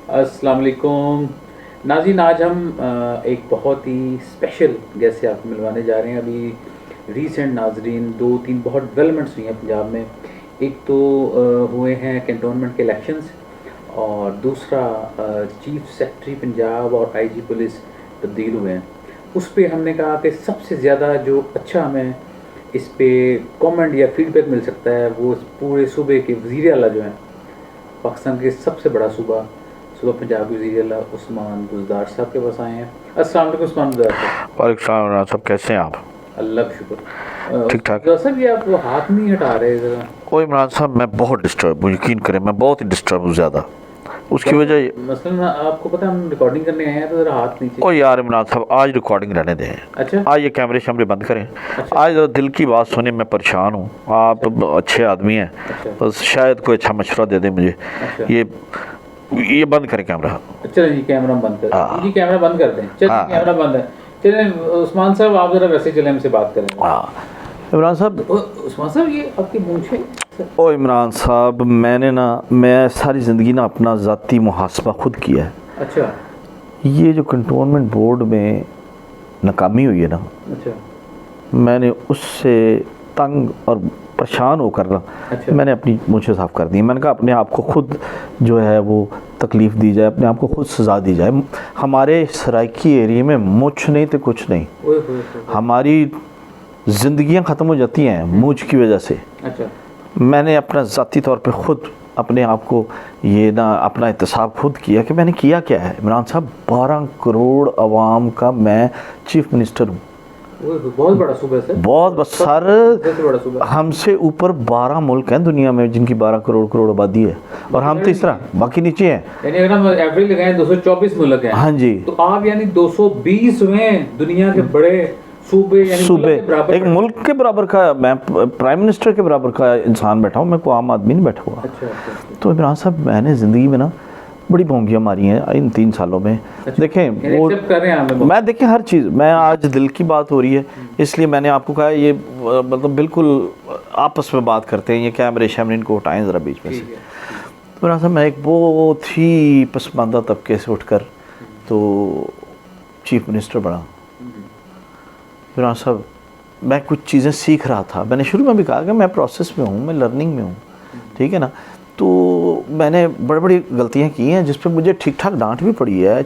अस्सलाम वालेकुम नाज़रीन। आज हम एक बहुत ही स्पेशल गेस्ट से आपको मिलवाने जा रहे हैं। अभी रीसेंट नाज़रीन 2-3 बहुत डेवलपमेंट्स हुई हैं पंजाब में। एक तो हुए हैं कैंटोनमेंट के इलेक्शंस, और दूसरा चीफ सेक्रेटरी पंजाब और आईजी पुलिस तब्दील हुए हैं। उस पे हमने कहा कि सबसे ज़्यादा जो अच्छा हमें इस पे कमेंट या फीडबैक मिल सकता है वो इस पूरे सूबे के वज़ीर आला जो हैं, पाकिस्तान के सबसे बड़ा सूबा सूबा पंजाब के वज़ीर आला उस्मान बुज़दार साहब के पास आए हैं। अस्सलाम वालेकुम उस्मान बुज़दार साहब। वालेकुम सलाम इमरान साहब, कैसे हैं आप? अल्लाह का शुक्र। ठीक ठाक। बुज़दार साहब, ये आप वो हाथ नहीं हटा रहे ज़रा। ओ इमरान साहब, मैं बहुत डिस्टर्ब हूँ, यकीन करें मैं बहुत ही डिस्टर्ब हूँ ज़्यादा। उसकी वजह मसलन आपको पता है हम रिकॉर्डिंग करने आए हैं, तो ज़रा हाथ नीचे। ओ यार इमरान साहब, आज रिकॉर्डिंग रहने दें। अच्छा आज ये कैमरे शैमरे बंद करें। अच्छा आज ज़रा दिल की बात सुने, मैं परेशान हूँ। आप अच्छे आदमी हैं, अच्छा बस शायद कोई अच्छा मशवरा दे दें मुझे। अच्छा। ये बंद करें कैमरा। चलें जी, कैमरा बंद कर हाँ जी, कैमरा बंद कर दें। चलिए हाँ कैमरा बंद है। चलें उस्मान साहब, आप ज़रा वैसे चलें, हमसे बात करें। हाँ। इमरान साहब, उस्मान साहब, ये आपकी मूंछें। ओ इमरान साहब, मैं सारी ज़िंदगी ना अपना ज़ाती मुहासबा खुद किया है। अच्छा ये जो कंटोनमेंट बोर्ड में नाकामी हुई है ना, अच्छा मैंने उससे तंग और परेशान होकर ना अच्छा मैंने अपनी मूंछें साफ़ कर दी। मैंने कहा अपने आप को खुद जो है वो तकलीफ़ दी जाए, अपने आप को खुद सज़ा दी जाए। हमारे सराइकी एरिया में मूंछ नहीं तो कुछ नहीं, ओए होए होए। हमारी ज़िंदगियां ख़त्म हो जाती हैं मूंछ की वजह से। अच्छा मैंने अपना ज़ाती तौर पे ख़ुद अपने आप को ये ना अपना एहतसाब खुद किया कि मैंने किया क्या है। इमरान साहब, 12 करोड़ आवाम का मैं चीफ मिनिस्टर हूँ। ओए होए, बहुत बड़ा सूबा है सर। बहुत बस सर, सबसे बड़ा सूबा। हमसे ऊपर 12 मुल्क हैं दुनिया में जिनकी 12 करोड़ करोड़ आबादी है, और हम तीसरा, बाकी नीचे हैं। यानी अगर हम एवरेज लगाएं 224 मुल्क हैं। हाँ जी। तो आप यानी 220वें दुनिया के बड़े सूबे, यानी सूबे, मुल्क के बराबर एक मुल्क के बराबर का, मैं प्राइम मिनिस्टर के बराबर का इंसान बैठा हूँ, मैं कोई आम आदमी नहीं बैठा हुआ। अच्छा अच्छा तो इमरान साहब, मैंने ज़िंदगी में ना बड़ी भोंगियाँ मारी हैं इन 3 सालों में। अच्छा। देखें यानी वो accept कर रहे हैं आप लोग। मैं, देखें हर चीज़, मैं आज दिल की बात हो रही है इसलिए मैंने आपको कहा ये मतलब बिल्कुल आपस में बात करते हैं, ये कैमरे शैमरे इनको हटाएं ज़रा बीच में से। ठीक है। तो इमरान साहब, मैं एक बहुत ही पसमानदा तबके से उठकर तो चीफ मिनिस्टर बना। इमरान साहब, मैं कुछ चीज़ें सीख रहा था। मैंने शुरू में भी कहा कि मैं प्रोसेस में हूँ, मैं लर्निंग में हूँ, ठीक है ना। तो मैंने बड़ी बड़ी गलतियाँ की हैं जिस पे मुझे ठीक ठाक डांट भी पड़ी है।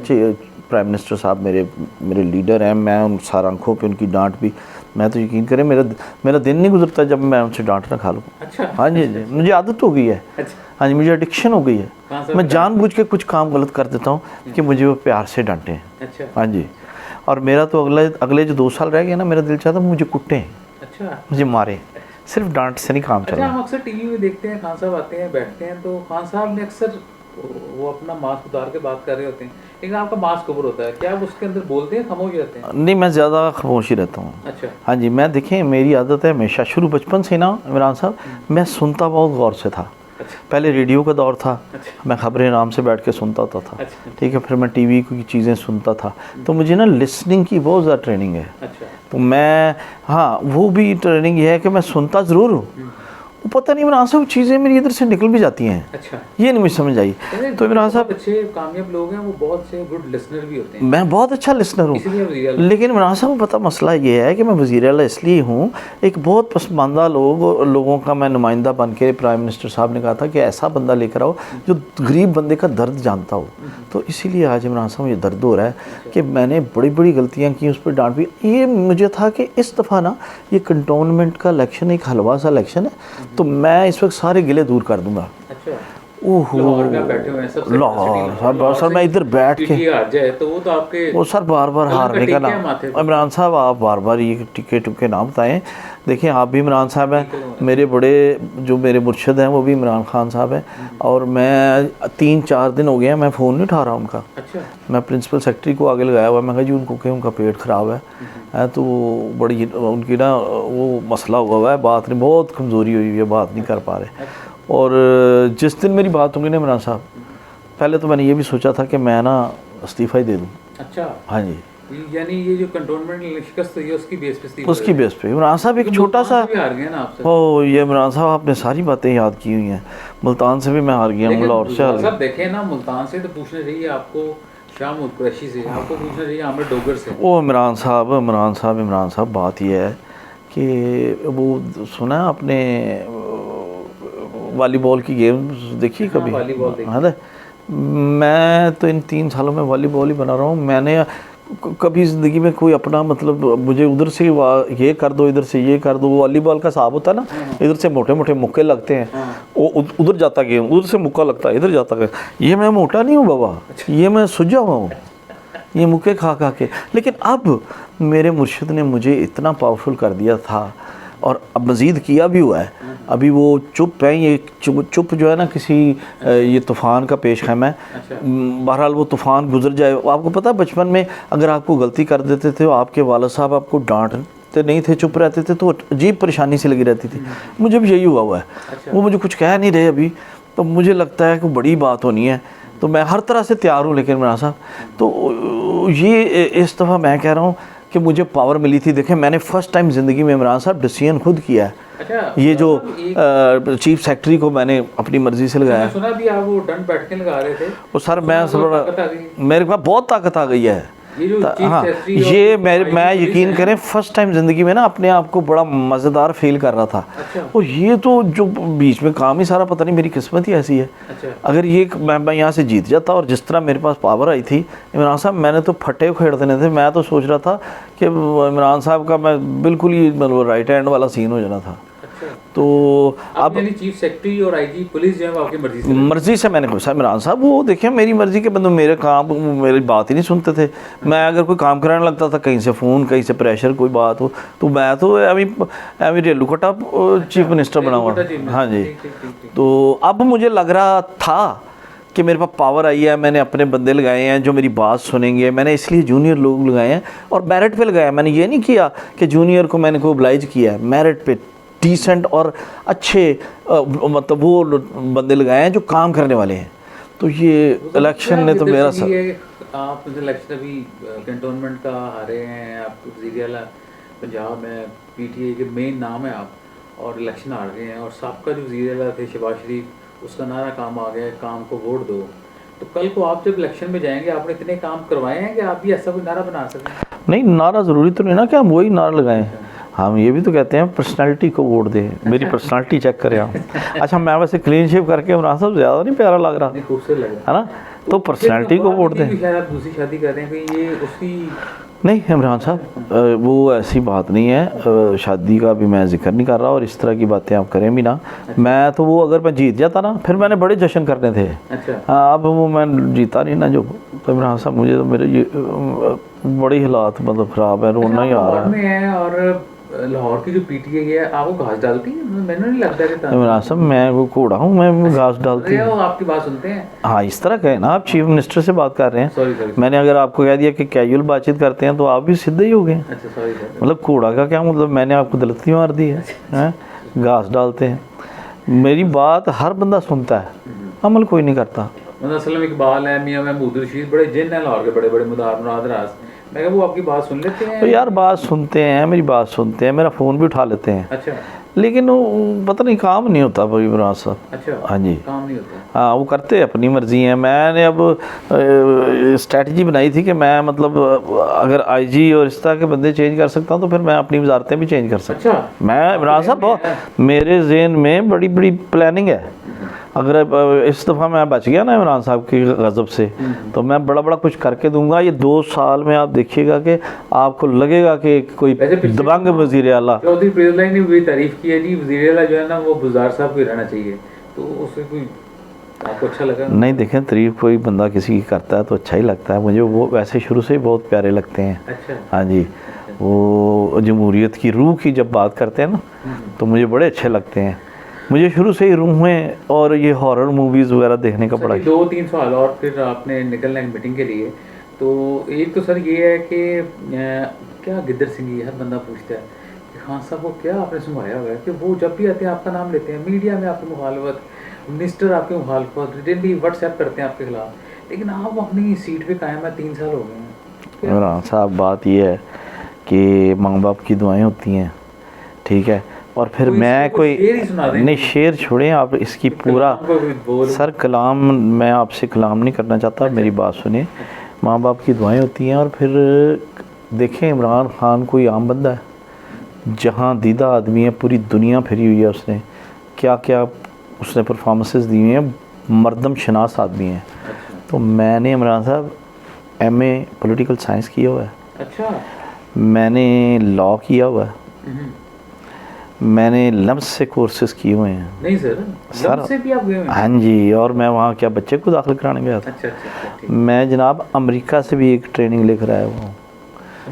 प्राइम मिनिस्टर साहब मेरे लीडर हैं, मैं उन सार आंखों पे उनकी डांट भी, मैं तो यकीन करें मेरा दिन नहीं गुजरता जब मैं उनसे डांट ना खा लूँ। अच्छा हाँ जी जी, मुझे आदत हो गई है। अच्छा। हाँ जी, मुझे एडिक्शन हो गई है। कहाँ से मैं बताएं? जानबूझ के कुछ काम गलत कर देता हूँ कि मुझे वो प्यार से डांटें। अच्छा हाँ जी। और मेरा तो अगले जो 2 साल रह गए ना, मेरा दिल चाहता मुझे कुटें, अच्छा मुझे मारे। सिर्फ डांट से नहीं काम अच्छा। चलना। हम अक्सर टीवी में देखते हैं, खान साहब आते हैं, बैठते हैं, तो खान साहब ने अक्सर वो अपना मास्क उतार के बात कर रहे होते हैं, लेकिन आपका मास्क ऊपर होता है। क्या आप उसके अंदर बोलते हैं, खामोश रहते हैं? नहीं, मैं ज़्यादा खामोश ही रहता हूँ। अच्छा हाँ जी, मैं, देखें मेरी आदत है हमेशा शुरू बचपन से ना इमरान साहब, मैं सुनता बहुत गौर से था। अच्छा पहले रेडियो का दौर था, अच्छा मैं खबरें आराम से बैठ के सुनता था। अच्छा ठीक है, फिर मैं टीवी की चीज़ें सुनता था। तो मुझे ना लिसनिंग की बहुत ज़्यादा ट्रेनिंग है। अच्छा। तो मैं, हाँ, वो भी ट्रेनिंग ये है कि मैं सुनता ज़रूर हूँ, वो पता नहीं इमरान साहब चीज़ें मेरी इधर से निकल भी जाती हैं, अच्छा। ये नहीं मुझे समझ आई। तो इमरान साहब, बहुत अच्छे कामयाब लोग हैं, वो बहुत से गुड लिसनर भी होते हैं, मैं बहुत अच्छा लिसनर हूँ, इसीलिए वज़ीर आला। लेकिन इमरान साहब पता मसला ये है कि मैं वज़ीर आला इसलिए हूँ, एक बहुत पसमानदा लोगों का मैं नुमाइंदा बन के, प्राइम मिनिस्टर साहब ने कहा था कि ऐसा बंदा लेकर आओ जो गरीब बंदे का दर्द जानता हो। तो इसीलिए आज इमरान साहब ये दर्द हो रहा है कि मैंने बड़ी बड़ी गलतियाँ की, उस पर डांट भी। ये मुझे था कि इस दफ़ा ना ये कंटोनमेंट का इलेक्शन एक हलवा सा इलेक्शन है, तो मैं इस वक्त सारे गिले दूर कर दूंगा। अच्छा। ओहो, लाहौर में आप बैठे हुए हैं, सबसे लाहौर सर, लाहौर सर से मैं इधर बैठ के, पीटीए हार जाए तो वो तो आपके वो सर बार बार कलंक हारने का टेक है नाम। माथे पे। इमरान साहब, आप बार बार ये टिके टुके नाम बताएं। देखिए आप भी इमरान साहब हैं, बिल्कुल। मेरे बड़े जो मेरे मुर्शिद हैं वो भी इमरान खान साहब हैं, और मैं 3-4 दिन हो गए हैं मैं फ़ोन नहीं उठा रहा उनका। अच्छा मैं प्रिंसिपल सेक्रेटरी को आगे लगाया हुआ है, मैं कहा जी उनको कि उनका पेट ख़राब है, तो बड़ी उनकी ना वो मसला हुआ है, बात नहीं, बहुत कमज़ोरी हुई है, बात नहीं कर पा रहे। और जिस दिन मेरी बात होगी ना इमरान साहब, पहले तो मैंने ये भी सोचा था कि मैं ना इस्तीफ़ा ही दे दूँ। अच्छा। हाँ जी, यानी ये जो कंटोनमेंट शिकस्त हुई है उसकी बेस पे उसकी बेस पे इमरान साहब एक छोटा सा, भी हार गए ना आपसे। ओ ये इमरान साहब आपने सारी बातें याद की हुई हैं, मुल्तान से भी मैं हार गया, लाहौर से हार गया। सब देखें ना, मुल्तान से तो पूछना चाहिए आपको, शाम कुरैशी से आपको पूछना चाहिए, आमिर डोगर से। ओ इमरान साहब बात ये है कि वो सुना है आपने वॉलीबॉल की गेम देखी हाँ, कभी? वॉलीबॉल देखी। हाँ, मैं तो इन 3 सालों में वॉलीबॉल ही बना रहा हूँ। मैंने कभी ज़िंदगी में कोई अपना मतलब मुझे उधर से ये कर दो, इधर से ये कर दो, वॉलीबॉल का हिसाब होता है ना, इधर से मोटे मोटे मुक्के लगते हैं, वो उधर जाता गेम, उधर से मुक्का लगता है, इधर जाता गेम। ये मैं मोटा नहीं हूँ बाबा, ये मैं सुझा हुआ हूँ, ये मुक्के खा खा के। लेकिन अब मेरे मुर्शिद ने मुझे इतना पावरफुल कर दिया था, और अब मज़ीद किया भी हुआ है। अभी वो चुप है, ये चुप जो है ना किसी ये तूफ़ान का पेश खैमा है। बहरहाल वो तूफ़ान गुजर जाए। आपको पता है बचपन में अगर आपको गलती कर देते थे, आपके वालिद साहब आपको डांटते नहीं थे, चुप रहते थे, तो अजीब परेशानी सी लगी रहती थी। मुझे भी यही हुआ है। वो मुझे कुछ कह नहीं रहे अभी, तो मुझे लगता है कि बड़ी बात होनी है, तो मैं हर तरह से तैयार हूँ। लेकिन इमरान साहब, तो ये इस दफ़ा मैं कह रहा हूँ कि मुझे पावर मिली थी। देखें, मैंने फ़र्स्ट टाइम ज़िंदगी में इमरान साहब डिसीजन खुद किया है। अच्छा, ये जो चीफ सेक्रेटरी को मैंने अपनी मर्ज़ी से लगाया। सुना भी आप वो दंड बैठके लगा रहे थे, वो सर मैं मेरे पास बहुत ताकत आ गई है। हाँ, ये मैं यकीन करें फर्स्ट टाइम ज़िंदगी में ना अपने आप को बड़ा मज़ेदार फील कर रहा था। अच्छा। और ये तो जो बीच में काम ही सारा, पता नहीं मेरी किस्मत ही ऐसी है। अच्छा। अगर ये मैं यहाँ से जीत जाता, और जिस तरह मेरे पास पावर आई थी इमरान साहब, मैंने तो फटे उखेड़ देने थे। मैं तो सोच रहा था कि इमरान साहब का मैं बिल्कुल ही मतलब राइट हैंड वाला सीन हो जाना था। तो अब चीफ सेक्रेटरी और आईजी पुलिस जो है वो आपकी मर्जी से मैंने कहा इमरान साहब वो देखिए मेरी मर्जी के बंदे मेरे काम मेरी बात ही नहीं सुनते थे। मैं अगर कोई काम कराने लगता था, कहीं से फ़ोन, कहीं से प्रेशर, कोई बात हो, तो मैं तो अभी रेलू कटा चीफ मिनिस्टर बना हुआ। हाँ जी। तो अब मुझे लग रहा था कि मेरे पास पावर आई है, मैंने अपने बंदे लगाए हैं जो मेरी बात सुनेंगे। मैंने इसलिए जूनियर लोग लगाए हैं और मेरिट पे लगाया। मैंने ये नहीं किया कि जूनियर को मैंने कोई ओब्लाइज किया है, मेरिट पे डिसेंट और अच्छे मतलब वो बंदे लगाए हैं जो काम करने वाले हैं। तो ये इलेक्शन ने तो मेरा आप इलेक्शन अभी कैंटोनमेंट का हारे हैं, आप वज़ीर आला पंजाब में पीटीआई के मेन नाम है आप, और इलेक्शन हार गए हैं, और साबका जो वज़ीर आला थे शहबाज शरीफ, उसका नारा काम आ गया, काम को वोट दो। तो कल को आप जब इलेक्शन में जाएंगे, आपने इतने काम करवाए हैं कि आप भी ऐसा कोई नारा बना सकें? नहीं, नारा ज़रूरी तो नहीं ना कि हम वही नारा लगाएं। हम ये भी तो कहते हैं पर्सनालिटी को वोट दें, मेरी पर्सनालिटी चेक करें आप। अच्छा, मैं वैसे क्लीन शेव करके इमरान साहब ज़्यादा नहीं प्यारा लग रहा, खूबसूरत लग रहा है ना? तो पर्सनालिटी को वोट दें। आप दूसरी शादी कर रहे हैं, ये उसकी नहीं इमरान साहब, वो ऐसी बात नहीं है। शादी का भी मैं जिक्र नहीं कर रहा, और इस तरह की बातें आप करें भी ना। मैं तो वो अगर मैं जीत जाता ना, फिर मैंने बड़े जश्न करने थे। अच्छा। हाँ, अब वो मैं जीता नहीं ना जो, तो इमरान साहब मुझे तो मेरे ये बड़ी हालात मतलब ख़राब है, रोना ही आ रहा है। और लाहौर की जो पीटीआई है, आपको घास डालती है? मैंने नहीं लगता कि इमरान साहब मैं वो घोड़ा हूँ, मैं घास डालती हूँ। आपकी बात सुनते हैं। हाँ, इस तरह कहें ना, आप चीफ मिनिस्टर से बात कर रहे हैं। सॉरी। मैंने अगर आपको कह दिया कि कैजुअल बातचीत करते हैं, तो आप भी सीधे ही हो गए। अच्छा, सॉरी। मतलब घोड़ा का क्या मतलब, मैंने आपको दलती मार दी है? घास डालते हैं। मेरी बात हर बंदा सुनता है, अमल कोई नहीं करता। मतलब इकबाल है, मियां महमूद रशीद, बड़े जिन है लाहौर के, बड़े बड़े मुराद राज, मैं कहा वो आपकी बात सुन लेते हैं? तो यार बात सुनते हैं, मेरी बात सुनते हैं, मेरा फ़ोन भी उठा लेते हैं। अच्छा। लेकिन वो पता नहीं काम नहीं होता भाई इमरान साहब। अच्छा। हाँ जी, काम नहीं होता। हाँ, वो करते अपनी मर्जी है। मैंने अब स्ट्रैटेजी बनाई थी कि मैं मतलब अगर आईजी और इस तरह के बंदे चेंज कर सकता हूँ, तो फिर मैं अपनी वजारतें भी चेंज कर सकता हूँ। अच्छा। मैं इमरान साहब मेरे ज़हन में बड़ी बड़ी प्लानिंग है। अगर इस दफ़ा मैं बच गया ना इमरान साहब की गज़ब से, तो मैं बड़ा बड़ा कुछ करके दूंगा। ये 2 साल में आप देखिएगा कि आपको लगेगा कि कोई दबंग वज़ीर आला। चौधरी प्रेज़लाई ने भी तारीफ़ की है जी, वज़ीर आला जो है ना वो बुज़दार साहब को रहना चाहिए, तो उससे कोई आपको अच्छा लगा? नहीं, देखें, तारीफ़ कोई बंदा किसी की करता है तो अच्छा ही लगता है। मुझे वो वैसे शुरू से ही बहुत प्यारे लगते हैं। अच्छा। हाँ जी, वो जमहूरियत की रूह की जब बात करते हैं ना, तो मुझे बड़े अच्छे लगते हैं। मुझे शुरू से ही रूहें और ये हॉरर मूवीज़ वगैरह देखने का बड़ा। 2-3 सवाल और फिर आपने निकलना है मीटिंग के लिए। तो एक तो सर ये है कि क्या गिद्दर सिंह, हर बंदा पूछता है कि खान साहब को क्या आपने सुनवाया हुआ है कि वो जब भी आते हैं आपका नाम लेते हैं, मीडिया में आपकी मुखालफत, मिनिस्टर आपकी मुखालफत, रिटर्नली व्हाट्सएप करते हैं आपके खिलाफ, लेकिन आप अपनी सीट पे कायम है, 3 साल हो गए हैं। इमरान साहब बात ये है कि माँ बाप की दुआएं होती हैं, ठीक है, और फिर मैं कोई शेर ही सुना दें। नहीं, शेर छोड़ें आप, इसकी पूरा सर कलाम, मैं आपसे कलाम नहीं करना चाहता, मेरी बात सुनिए। माँ बाप की दुआएं होती हैं, और फिर देखें इमरान खान कोई आम बंदा है, जहाँ दीदा आदमी है, पूरी दुनिया फिरी हुई है उसने, क्या क्या उसने परफॉर्मेंसेस दी हुई हैं, मर्दम शनास आदमी है। तो मैंने इमरान साहब MA पॉलिटिकल साइंस किया हुआ है, अच्छा, मैंने लॉ किया हुआ है, मैंने लम्स से कोर्सेज किए हुए हैं। नहीं सर, लम्स से भी आप गए हैं? हाँ जी, और मैं वहाँ क्या बच्चे को दाखिल कराने गया था। अच्छा अच्छा अच्छा, ठीक। मैं जनाब अमेरिका से भी एक ट्रेनिंग लेकर आया हुआ हूँ।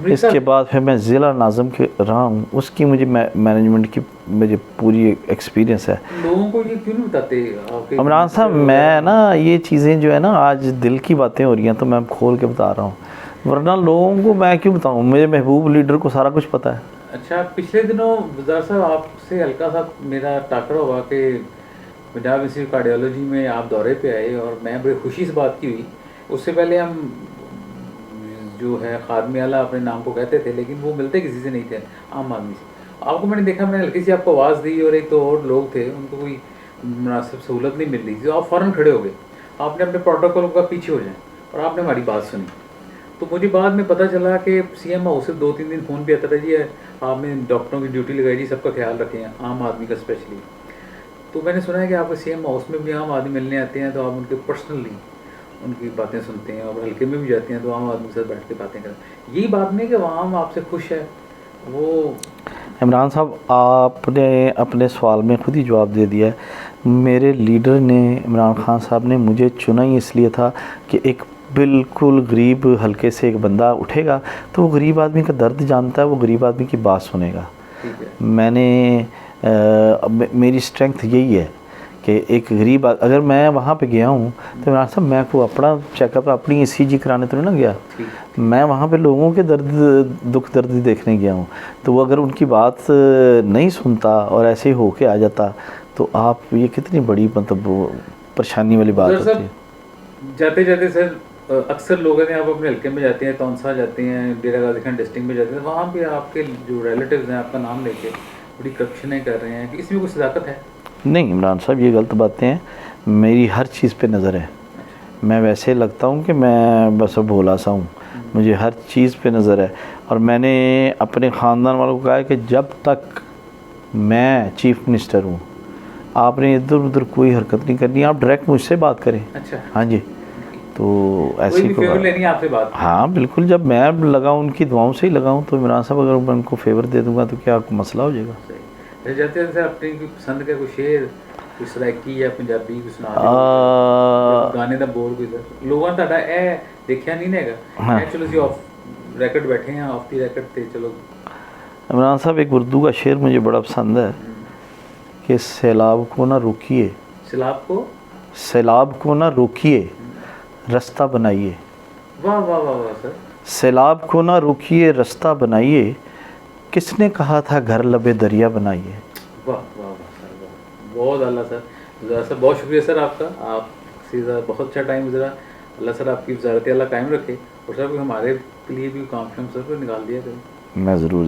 इसके बाद फिर मैं ज़िला नाज़म के रहा हूँ, उसकी मुझे मैनेजमेंट की मुझे पूरी एक्सपीरियंस है। लोगों को ये क्यों नहीं बताते आपके? इमरान साहब मैं ना ये चीज़ें जो है ना, आज दिल की बातें हो रही हैं तो मैं खोल के बता रहा हूँ, वरना लोगों को मैं क्यों बताऊँ, मेरे महबूब लीडर को सारा कुछ पता है। अच्छा, पिछले दिनों वज़ार साहब आपसे हल्का सा मेरा टाकरा हुआ कि पंजाब इंस्टीट्यूट कार्डियोलॉजी में आप दौरे पे आए और मैं बड़ी खुशी से बात की हुई। उससे पहले हम जो है खादमी आला अपने नाम को कहते थे, लेकिन वो मिलते किसी से नहीं थे, आम आदमी से। आपको मैंने देखा, मैंने हल्की सी आपको आवाज़ दी और एक तो और लोग थे, उनको कोई मुनासिब सहूलत नहीं मिल रही थी, तो आप फ़ौरन खड़े हो गए, आपने अपने प्रोटोकॉल का पीछे हो जाए और आपने हमारी बात सुनी। तो मुझे बाद में पता चला कि CM हाउस से 2-3 दिन फ़ोन भी आता था, जी आपने डॉक्टरों की ड्यूटी लगाई जी, सबका ख्याल रखें, आम आदमी का स्पेशली। तो मैंने सुना है कि आपके CM हाउस में भी आम आदमी मिलने आते हैं, तो आप उनके पर्सनली उनकी बातें सुनते हैं, और हल्के में भी जाते हैं तो आम आदमी के साथ बैठ के बातें करते हैं। यही बात नहीं कि आवाम आपसे खुश है वो? इमरान साहब आपने अपने सवाल में खुद ही जवाब दे दिया है। मेरे लीडर ने, इमरान खान साहब ने मुझे चुना ही इसलिए था कि एक बिल्कुल गरीब हल्के से एक बंदा उठेगा तो वो गरीब आदमी का दर्द जानता है, वो गरीब आदमी की बात सुनेगा। मैंने मेरी स्ट्रेंथ यही है कि एक गरीब, अगर मैं वहाँ पे गया हूँ तो इमरान साहब मैं को अपना चेकअप अपनी ECG कराने तो नहीं ना गया, मैं वहाँ पे लोगों के दुख दर्द देखने गया हूँ। तो वो अगर उनकी बात नहीं सुनता और ऐसे ही होके आ जाता तो आप ये कितनी बड़ी मतलब परेशानी वाली बात होती है। जाते जाते सर अक्सर लोग हैं, आप अपने हल्के में जाते हैं, तौनसा जाते हैं, डेरा गाजी खान डिस्ट्रिक्ट में जाते हैं, वहाँ पे आपके जो रिलेटिव्स हैं आपका नाम लेके बड़ी करप्शनें कर रहे हैं, कि इसमें कोई सदाकत है? नहीं इमरान साहब, ये गलत बातें हैं, मेरी हर चीज़ पे नज़र है। मैं वैसे लगता हूँ कि मैं बस भोला सा हूँ, मुझे हर चीज़ पे नज़र है। और मैंने अपने ख़ानदान वालों को कहा है कि जब तक मैं चीफ मिनिस्टर हूँ आपने इधर उधर कोई हरकत नहीं करनी, आप डायरेक्ट मुझसे बात करें। अच्छा, हाँ जी, तो ऐसी कोई फेवर लेनी है आपसे बात? हाँ बिल्कुल, जब मैं लगाऊँ उनकी दुआओं से ही लगाऊँ, तो इमरान साहब अगर मैं उनको फेवर दे दूँगा तो क्या मसला हो जाएगा? जाते हैं सर, अपनी पसंद का कोई शेर, कोई सराइकी या पंजाबी कोई सुना गाने का बोल कोई सर लोगों ने ਤੁਹਾਡਾ ਇਹ देखा नहीं ना हाँ। चलो जी ऑफ रिकॉर्ड बैठे हैं, ऑफ दी रिकॉर्ड थे, चलो। इमरान साहब एक उर्दू का शेर मुझे बड़ा पसंद है कि सैलाब को ना रोकिए, सैलाब को ना रोकिए, रास्ता बनाइए। वाह वाह वाह वाह सर। सैलाब को ना रोकिए, रास्ता बनाइए, किसने कहा था घर लबे दरिया बनाइए। वाह वाह वाह सर, वाह, बहुत अल्लाह सर। सर बहुत शुक्रिया सर आपका, आप सीधा बहुत अच्छा टाइम गुजरा। अल्लाह सर आपकी वजारत अल्लाह कायम रखे, और सर हमारे लिए भी काम सर को निकाल दिया करें। मैं ज़रूर